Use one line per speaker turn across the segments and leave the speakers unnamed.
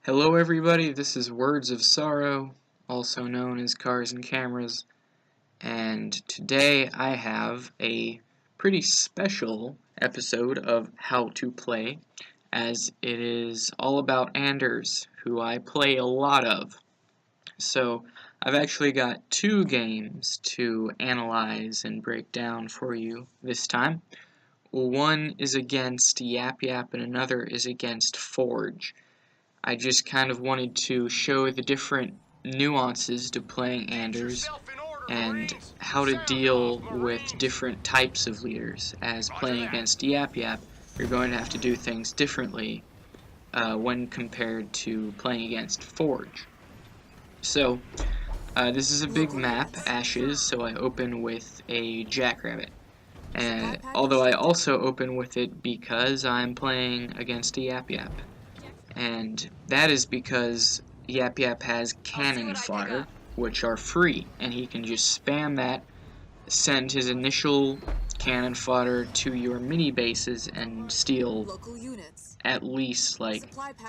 Hello everybody, this is Words of Sorrow, also known as Cars and Cameras, and today I have a pretty special episode of How to Play, as it is all about Anders, who I play a lot of. So I've actually got two games to analyze and break down for you this time. One is against Yap-Yap and another is against Forge. I just kind of wanted to show the different nuances to playing Anders and how to deal with different types of leaders. As playing against Yap-Yap, you're going to have to do things differently when compared to playing against Forge. So, this is a big map, Ashes, so I open with a Jackrabbit. Although I also open with it because I'm playing against a Yap-Yap. And that is because Yap-Yap has cannon fodder, which are free, and he can just spam that, send his initial cannon fodder to your mini bases and steal at least like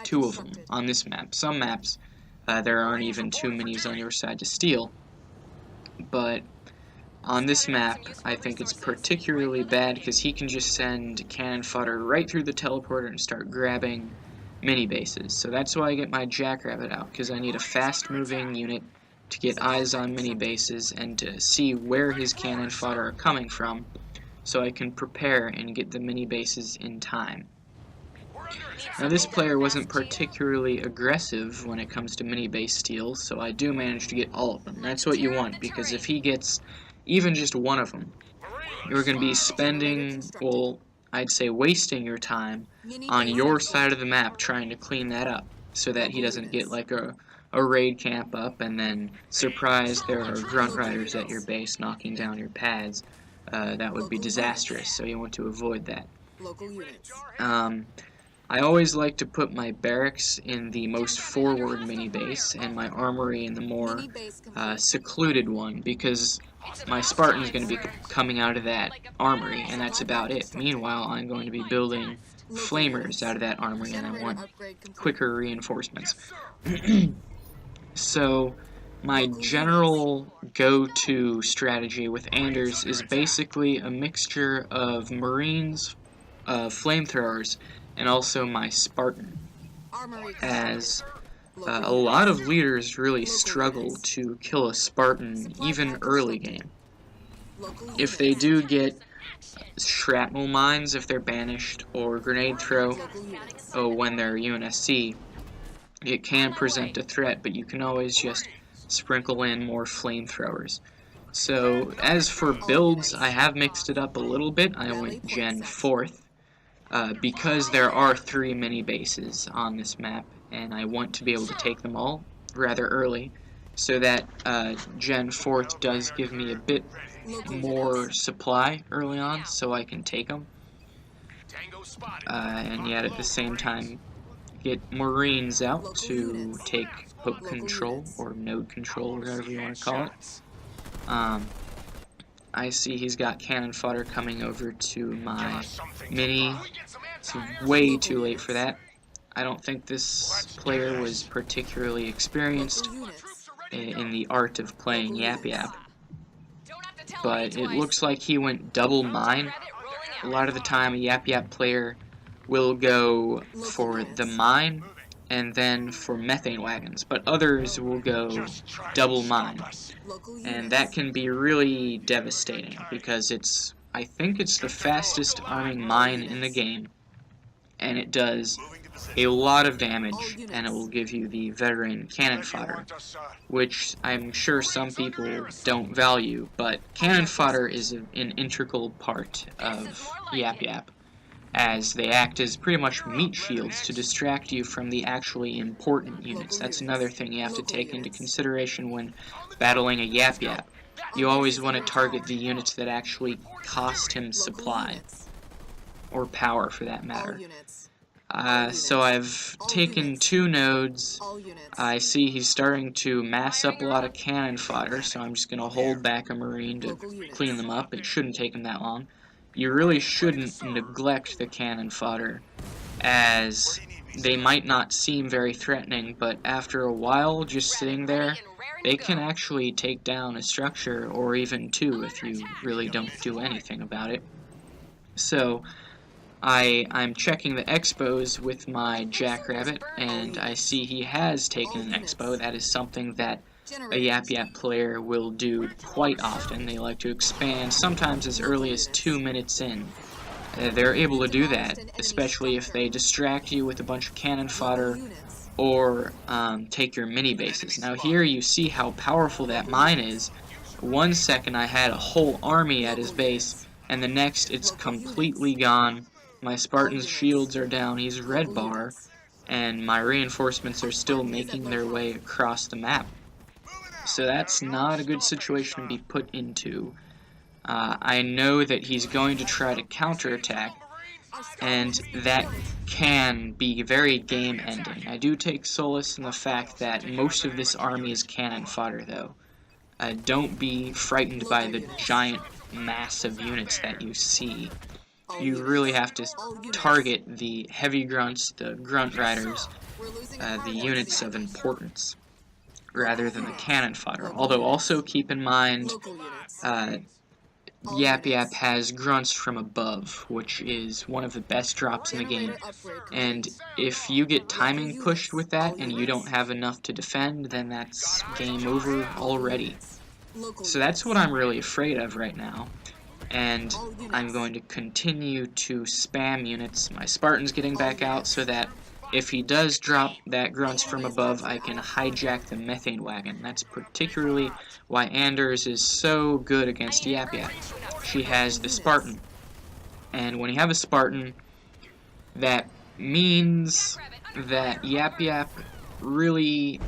2 of them on this map. Some maps there aren't even 2 minis on your side to steal, but on this map I think it's particularly bad because he can just send cannon fodder right through the teleporter and start grabbing mini bases. So that's why I get my Jackrabbit out, because I need a fast moving unit to get eyes on mini bases and to see where his cannon fodder are coming from, so I can prepare and get the mini bases in time. Now this player wasn't particularly aggressive when it comes to mini base steals, so I do manage to get all of them. That's what you want, because if he gets even just one of them, you're going to be spending, well, I'd say wasting your time on your side of the map trying to clean that up, so that he doesn't get like a raid camp up and then surprise there are grunt riders at your base knocking down your pads. That would be disastrous, so you want to avoid that. I always like to put my barracks in the most forward mini base and my armory in the more secluded one, because my Spartan is going to be coming out of that armory, and that's about it. Meanwhile, I'm going to be building flamers out of that armory, and I want quicker reinforcements. So, my general go-to strategy with Anders is basically a mixture of Marines, flamethrowers, and also my Spartan, as a lot of leaders really struggle to kill a Spartan even early game. If they do get shrapnel mines if they're banished, or grenade throw when they're UNSC, it can present a threat, but you can always just sprinkle in more flamethrowers. So as for builds, I have mixed it up a little bit. I went Gen 4th. Because there are 3 mini bases on this map, and I want to be able to take them all rather early, so that Gen 4th does give me a bit more supply early on, so I can take them, and yet at the same time get Marines out to take hook control, or node control, whatever you want to call it. I see he's got cannon fodder coming over to my mini. It's way too late for that. I don't think this player was particularly experienced in the art of playing Yap-Yap, but it looks like he went double mine. A lot of the time a Yap-Yap player will go for the mine and then for methane wagons, but others will go double mine, and that can be really devastating because I think it's the fastest arming mine in the game, and it does a lot of damage, and it will give you the veteran cannon fodder, which I'm sure some people don't value, but cannon fodder is an integral part of Yap-Yap, as they act as pretty much meat shields to distract you from the actually important units. That's another thing you have to take into consideration when battling a Yap-Yap. You always want to target the units that actually cost him supply, or power for that matter. So I've taken 2 nodes. I see he's starting to mass up a lot of cannon fodder, so I'm just going to hold back a Marine to clean them up. It shouldn't take him that long. You really shouldn't neglect the cannon fodder, as they might not seem very threatening, but after a while just sitting there, they can actually take down a structure, or even two, if you really don't do anything about it. So I'm checking the expos with my Jackrabbit, and I see he has taken an expo. That is something that a Yap-Yap player will do quite often. They like to expand, sometimes as early as 2 minutes in. They're able to do that, especially if they distract you with a bunch of cannon fodder or take your mini bases. Now here you see how powerful that mine is. 1 second I had a whole army at his base, and the next it's completely gone. My Spartan's shields are down, he's red bar, and my reinforcements are still making their way across the map. So that's not a good situation to be put into. I know that he's going to try to counterattack, and that can be very game-ending. I do take solace in the fact that most of this army is cannon fodder, though. Don't be frightened by the giant mass of units that you see. You really have to target the heavy grunts, the grunt riders, the units of importance, rather than the cannon fodder. Although also keep in mind, Yap-Yap has grunts from above, which is one of the best drops in the game. And if you get timing pushed with that and you don't have enough to defend, then that's game over already. So that's what I'm really afraid of right now. And I'm going to continue to spam units. My Spartan's getting back out so that if he does drop that grunts from above, I can hijack the methane wagon. That's particularly why Anders is so good against Yap-Yap. She has the Spartan. And when you have a Spartan, that means that Yap-Yap really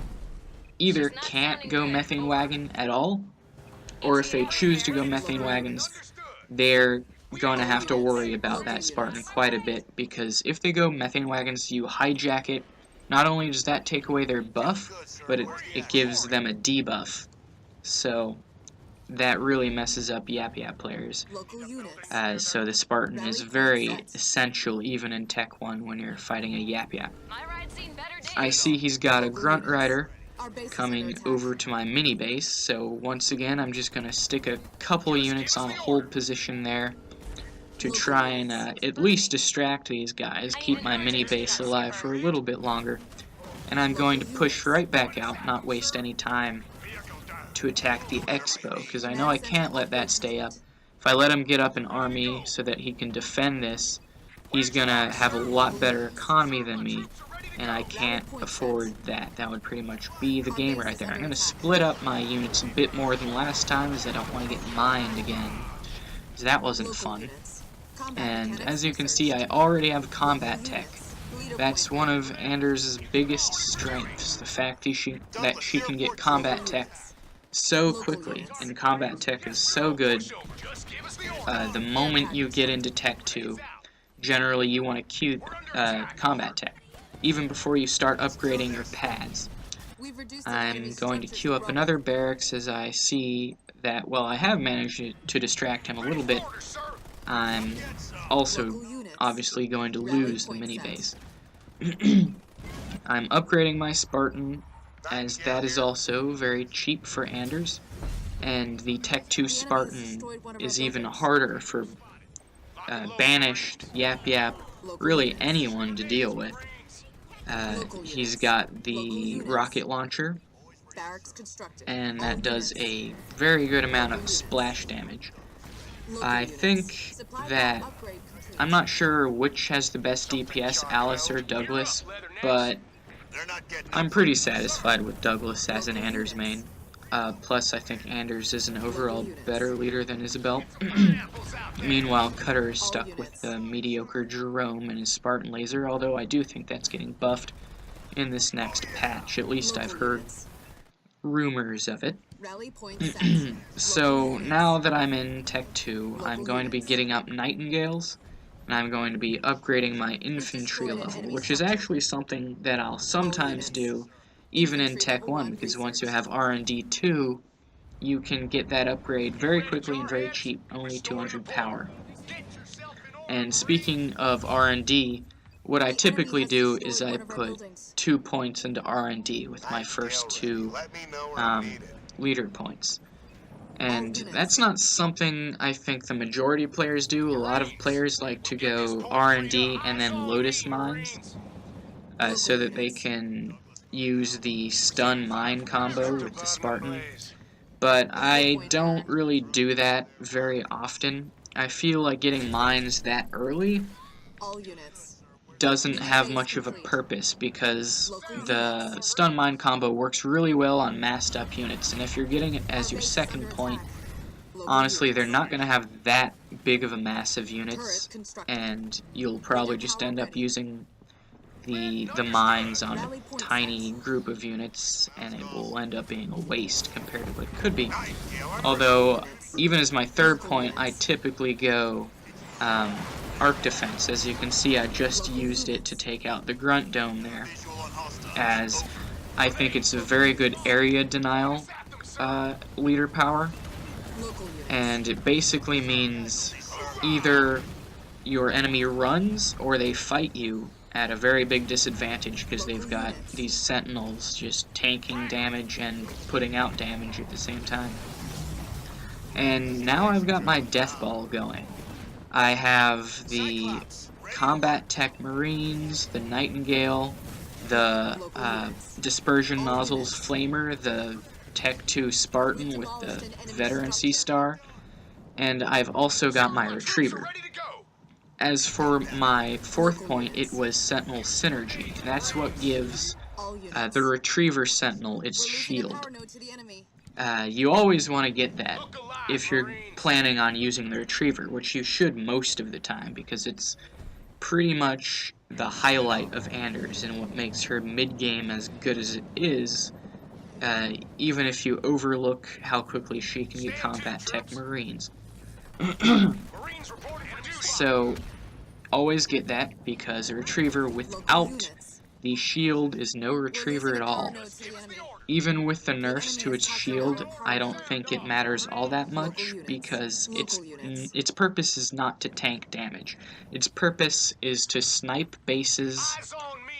either can't go methane wagon at all, or if they choose to go methane wagons, they're going to have to worry about that Spartan quite a bit, because if they go methane wagons, you hijack it. Not only does that take away their buff, but it gives them a debuff. So that really messes up Yap-Yap players. So the Spartan is very essential even in Tech 1 when you're fighting a Yap-Yap. I see he's got a Grunt Rider coming over to my mini base, so once again I'm just going to stick a couple units on hold position there to try and at least distract these guys, keep my mini base alive for a little bit longer. And I'm going to push right back out, not waste any time to attack the Expo, because I know I can't let that stay up. If I let him get up an army so that he can defend this, he's going to have a lot better economy than me, and I can't afford that. That would pretty much be the game right there. I'm going to split up my units a bit more than last time, as I don't want to get mined again, because that wasn't fun. And as you can see, I already have combat tech. That's one of Anders' biggest strengths, the fact that she can get combat tech so quickly, and combat tech is so good. The moment you get into Tech 2, generally you want to queue combat tech, even before you start upgrading your pads. I'm going to queue up another barracks as I see that, while I have managed to distract him a little bit, I'm also obviously going to lose the mini base. I'm upgrading my Spartan, as that is also very cheap for Anders, and the Tech 2 Spartan is even harder for banished, Yap-Yap, really anyone to deal with. He's got the rocket launcher, and that does a very good amount of splash damage. I think that, I'm not sure which has the best DPS, Alice or Douglas, but I'm pretty satisfied with Douglas as an Anders main. Plus, I think Anders is an overall better leader than Isabel. Meanwhile, Cutter is stuck with the mediocre Jerome and his Spartan laser, although I do think that's getting buffed in this next patch. At least I've heard rumors of it. So, now that I'm in Tech 2, I'm going to be getting up Nightingales, and I'm going to be upgrading my infantry level, which is actually something that I'll sometimes do even in Tech 1, because once you have R&D 2, you can get that upgrade very quickly and very cheap, only 200 power. And speaking of R&D, what I typically do is I put 2 points into R&D with my first 2 leader points. And that's not something I think the majority of players do. A lot of players like to go R&D and then Lotus Mines, so that they can use the stun mine combo with the Spartan. But I don't really do that very often. I feel like getting mines that early doesn't have much of a purpose, because the stun mine combo works really well on massed up units, and if you're getting it as your second point, honestly, they're not going to have that big of a mass of units, and you'll probably just end up using the mines on a tiny group of units, and it will end up being a waste compared to what it could be. Although, even as my third point, I typically go arc defense. As you can see, I just used it to take out the grunt dome there, as I think it's a very good area denial leader power, and it basically means either your enemy runs or they fight you at a very big disadvantage, because they've got these sentinels just tanking damage and putting out damage at the same time. And now I've got my death ball going. I have the combat tech marines, the Nightingale, the dispersion nozzles flamer, the tech 2 Spartan with the veteran sea star, and I've also got my retriever. As for my fourth point, it was Sentinel Synergy. That's what gives the Retriever Sentinel its shield. You always want to get that if you're planning on using the Retriever, which you should most of the time, because it's pretty much the highlight of Anders and what makes her mid-game as good as it is, even if you overlook how quickly she can get combat tech marines. So, always get that, because a retriever without the shield is no retriever at all. Even with the nerfs to its shield, I don't think it matters all that much, because its purpose is not to tank damage. Its purpose is to snipe bases,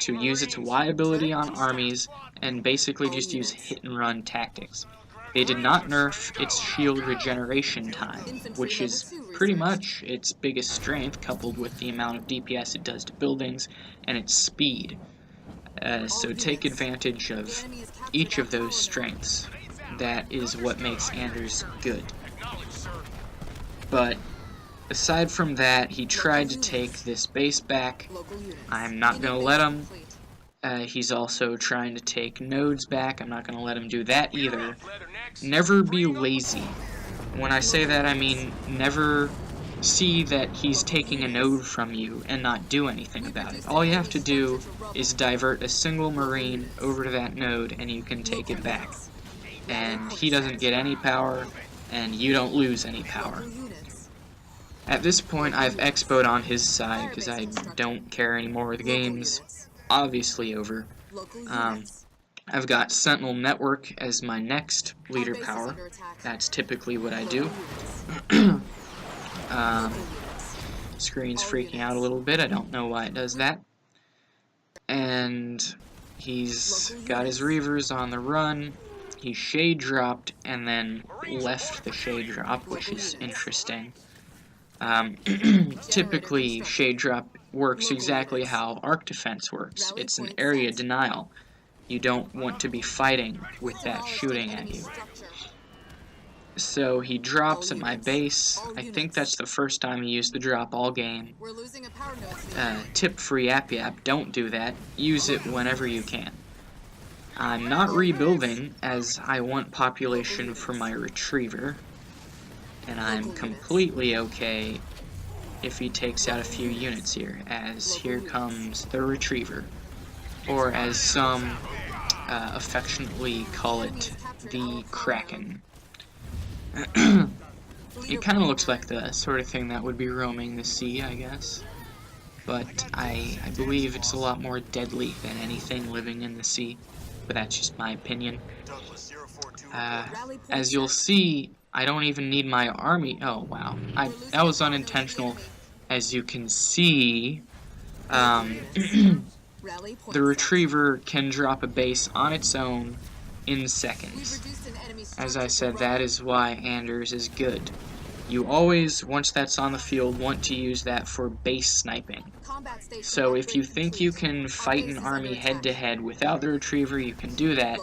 to use its Y ability on armies, and basically just use hit-and-run tactics. They did not nerf its shield regeneration time, which is pretty much its biggest strength, coupled with the amount of DPS it does to buildings and its speed. So take advantage of each of those strengths. That is what makes Anders good. But aside from that, he tried to take this base back. I'm not going to let him. He's also trying to take nodes back. I'm not going to let him do that either. Never be lazy. When I say that, I mean never see that he's taking a node from you and not do anything about it. All you have to do is divert a single marine over to that node and you can take it back. And he doesn't get any power, and you don't lose any power. At this point, I've expoed on his side because I don't care anymore. The game's obviously over. I've got Sentinel Network as my next leader power. That's typically what I do. Screen's freaking out a little bit. I don't know why it does that. And he's got his Reavers on the run. He shade dropped and then left the shade drop, which is interesting. Typically, shade drop works exactly how arc defense works. It's an area denial. You don't want to be fighting with that shooting at you. So he drops at my base. I think that's the first time he used the drop all game. Tip for Yap-Yap, don't do that. Use it whenever you can. I'm not rebuilding, as I want population for my retriever. And I'm completely okay if he takes out a few units here, as here comes the retriever. Or as some affectionately call it, the Kraken. It kind of looks like the sort of thing that would be roaming the sea, I guess. But I believe it's a lot more deadly than anything living in the sea. But that's just my opinion. As you'll see, I don't even need my army. Oh, wow. That was unintentional. As you can see, The retriever can drop a base on its own in seconds. As I said, that is why Anders is good. You always, once that's on the field, want to use that for base sniping. So if you think you can fight an army head-to-head without the retriever, you can do that,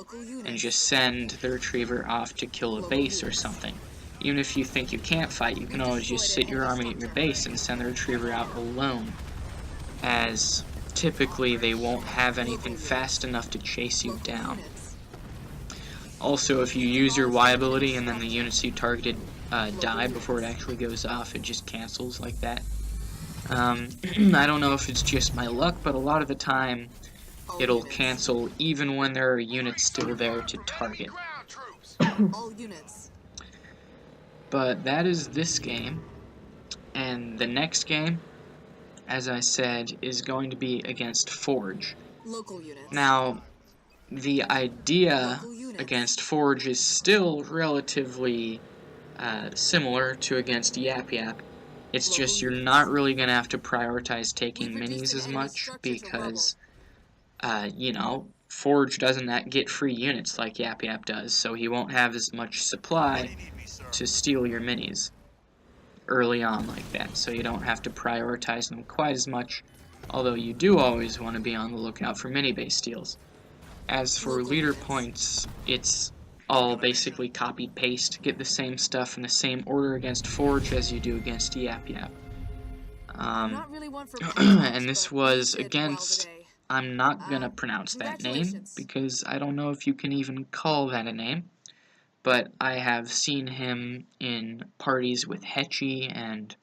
and just send the retriever off to kill a base or something. Even if you think you can't fight, you can always just sit your army at your base and send the retriever out alone, as typically they won't have anything fast enough to chase you down. Also, if you use your Y ability and then the units you targeted die before it actually goes off, it just cancels like that. I don't know if it's just my luck, but a lot of the time it'll cancel even when there are units still there to target. But that is this game, and the next game, as I said, is going to be against Forge. Now, the idea against Forge is still relatively similar to against Yap-Yap. It's just you're not really going to have to prioritize taking minis as much because, you know, Forge doesn't get free units like Yap-Yap does, so he won't have as much supply to steal your minis early on like that, so you don't have to prioritize them quite as much, although you do always want to be on the lookout for mini-base steals. As for leader points, it's all basically copy-paste, get the same stuff in the same order against Forge as you do against Yap-Yap. And this was against, I'm not gonna pronounce that name, because I don't know if you can even call that a name, but I have seen him in parties with Hetchy and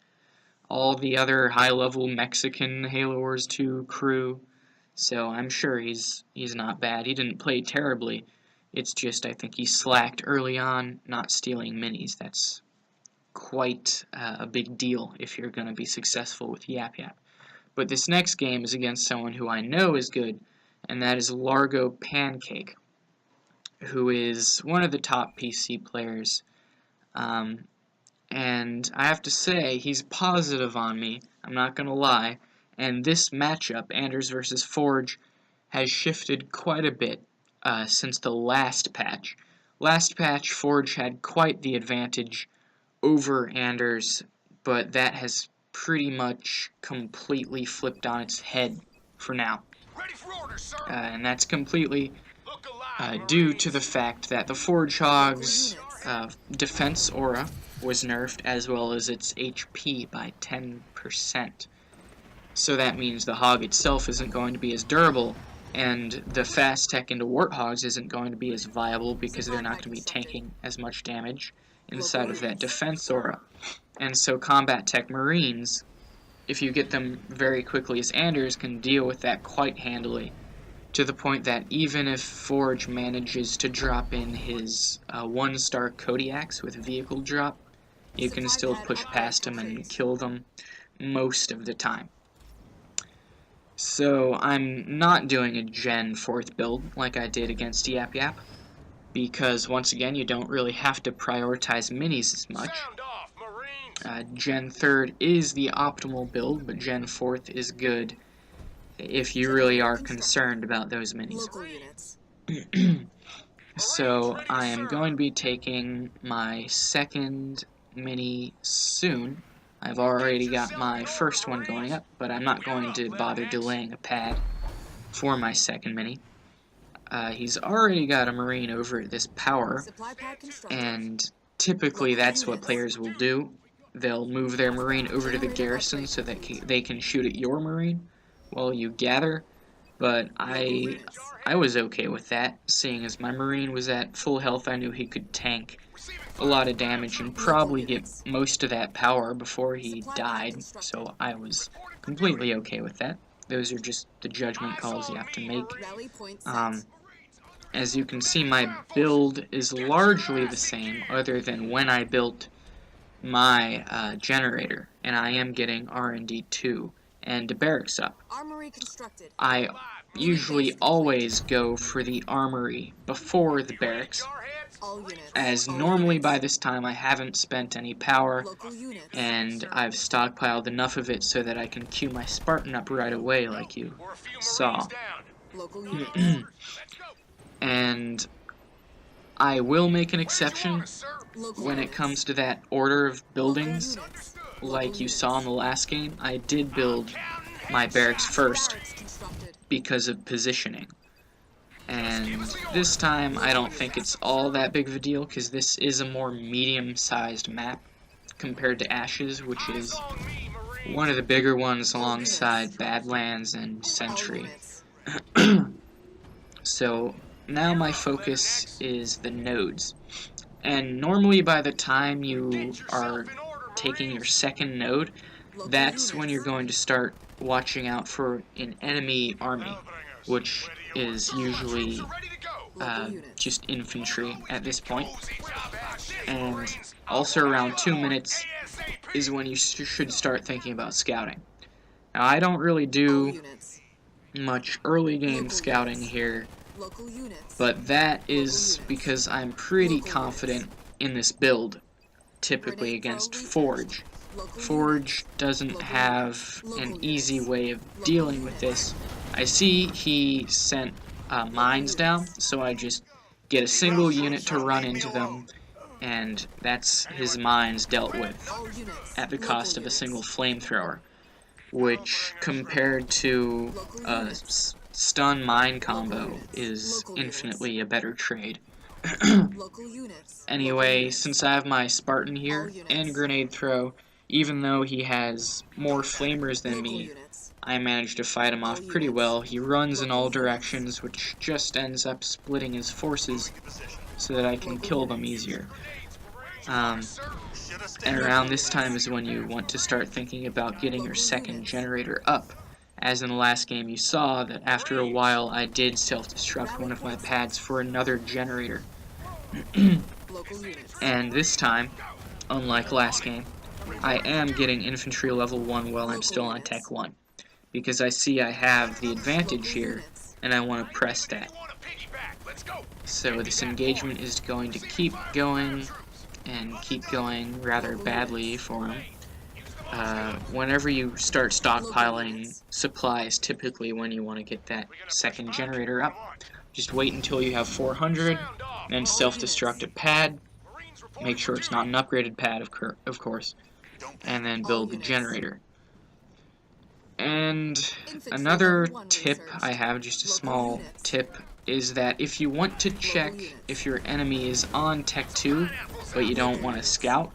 all the other high-level Mexican Halo Wars 2 crew, so I'm sure he's not bad. He didn't play terribly. It's just I think he slacked early on, not stealing minis. That's quite a big deal if you're going to be successful with Yap-Yap. But this next game is against someone who I know is good, and that is Largo Pancake, who is one of the top PC players. And I have to say, he's positive on me, I'm not going to lie, and this matchup, Anders versus Forge, has shifted quite a bit since the last patch. Last patch, Forge had quite the advantage over Anders, but that has pretty much completely flipped on its head for now. And that's completely due to the fact that the Forge Hog's defense aura was nerfed, as well as its HP by 10%. So that means the Hog itself isn't going to be as durable, and the fast tech into Warthogs isn't going to be as viable because they're not going to be tanking as much damage inside of that defense aura. And so combat tech Marines, if you get them very quickly as Anders, can deal with that quite handily, to the point that even if Forge manages to drop in his 1-star Kodiaks with vehicle drop, you can still push past him and kill them most of the time. So I'm not doing a Gen 4th build like I did against Yap-Yap, because once again you don't really have to prioritize minis as much. Gen 3rd is the optimal build, but Gen 4th is good if you really are concerned about those minis. So I am going to be taking my second mini soon. I've already got my first one going up, but I'm not going to bother delaying a pad for my second mini. He's already got a Marine over at this power, and typically that's what players will do. They'll move their Marine over to the garrison so that they can shoot at your Marine while you gather, but I was okay with that, seeing as my Marine was at full health. I knew he could tank a lot of damage and probably get most of that power before he died, so I was completely okay with that. Those are just the judgment calls you have to make. As you can see, my build is largely the same, other than when I built my generator, and I am getting R&D 2 and barracks up. I usually always go for the armory before the barracks, as normally by this time I haven't spent any power, and I've stockpiled enough of it so that I can queue my Spartan up right away like you saw. And I will make an exception when it comes to that order of buildings. Like you saw in the last game, I did build my barracks first because of positioning. And this time, I don't think it's all that big of a deal, because this is a more medium-sized map compared to Ashes, which is one of the bigger ones alongside Badlands and Sentry. So, now my focus is the nodes. And normally by the time you are taking your second node, that's when you're going to start watching out for an enemy army, which is usually just infantry at this point. And also around 2 minutes is when you should start thinking about scouting. Now, I don't really do much early game scouting here, but that is because I'm pretty confident in this build, typically against Forge. Forge doesn't have an easy way of dealing with this. I see he sent mines down, so I just get a single unit to run into them, and that's his mines dealt with at the cost of a single flamethrower, which compared to a stun mine combo is infinitely a better trade. Anyway, since I have my Spartan here and grenade throw, even though he has more flamers than me, I managed to fight him off pretty well. He runs in all directions, which just ends up splitting his forces so that I can kill them easier. And around this time is when you want to start thinking about getting your second generator up. As in the last game you saw that after a while I did self-destruct one of my pads for another generator. And this time, unlike last game, I am getting infantry level 1 while I'm still on Tech 1. Because I see I have the advantage here, and I want to press that. So this engagement is going to keep going, and keep going rather badly for him. Whenever you start stockpiling supplies, typically when you want to get that second generator up, just wait until you have 400, then self-destruct a pad, make sure it's not an upgraded pad, of course, and then build the generator. And another tip I have, just a small tip, is that if you want to check if your enemy is on Tech 2, but you don't want to scout,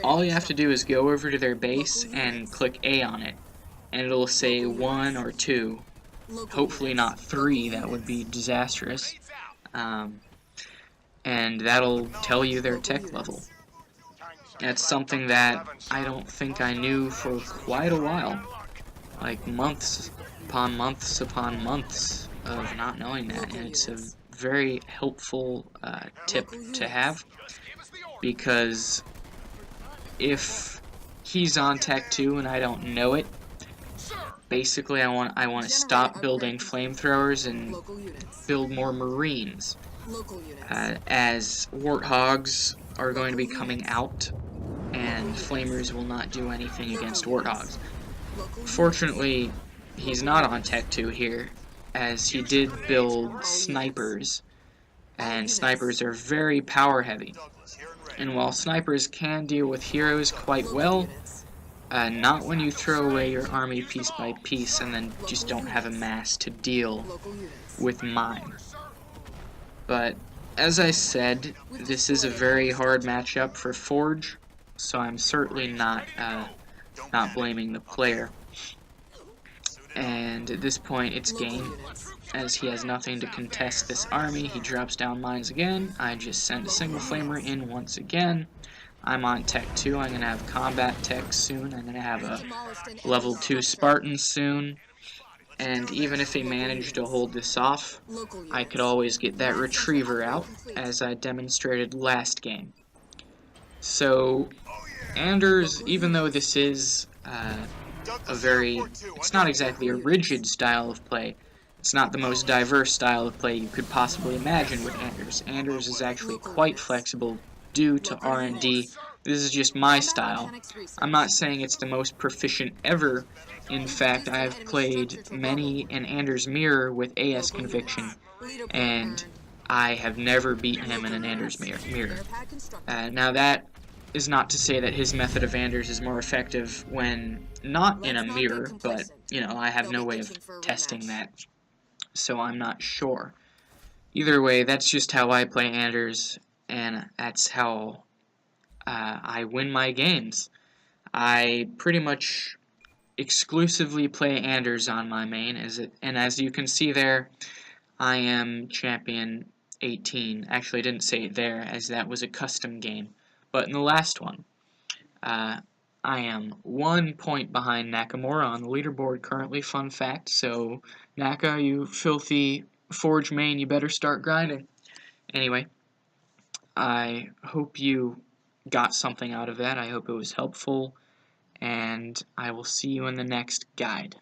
all you have to do is go over to their base and click A on it, and it'll say 1 or 2, hopefully not 3, that would be disastrous, and that'll tell you their tech level. That's something that I don't think I knew for quite a while, like months upon months upon months of not knowing that, and it's a very helpful tip to have, because if he's on Tech 2 and I don't know it, basically I want to stop building flamethrowers and build more Marines, as Warthogs are going to be coming out, and Flamers will not do anything against Warthogs. Fortunately, he's not on Tech 2 here, as he did build snipers, and snipers are very power heavy. And while snipers can deal with heroes quite well, not when you throw away your army piece by piece and then just don't have a mass to deal with mine. But as I said, this is a very hard matchup for Forge, so I'm certainly not blaming the player. And at this point, it's game, as he has nothing to contest this army. He drops down mines again. I just send a single flamer in once again. I'm on Tech 2. I'm going to have combat tech soon. I'm going to have a level 2 Spartan soon. And even if he managed to hold this off, I could always get that retriever out, as I demonstrated last game. So, Anders, even though this is it's not exactly a rigid style of play, It's not the most diverse style of play you could possibly imagine with Anders. Anders is actually quite flexible due to R&D. This is just my style. I'm not saying it's the most proficient ever. In fact, I've played many an Anders mirror with AS conviction, and I have never beaten him in an Anders mirror. Now that is not to say that his method of Anders is more effective when not in a mirror, but, I have no way of testing that, so I'm not sure. Either way, that's just how I play Anders, and that's how I win my games. I pretty much exclusively play Anders on my main, and as you can see there, I am champion 18. Actually, I didn't say it there, as that was a custom game. But in the last one, I am 1 point behind Nakamura on the leaderboard currently, fun fact. So, Naka, you filthy Forge main, you better start grinding. Anyway, I hope you got something out of that. I hope it was helpful, and I will see you in the next guide.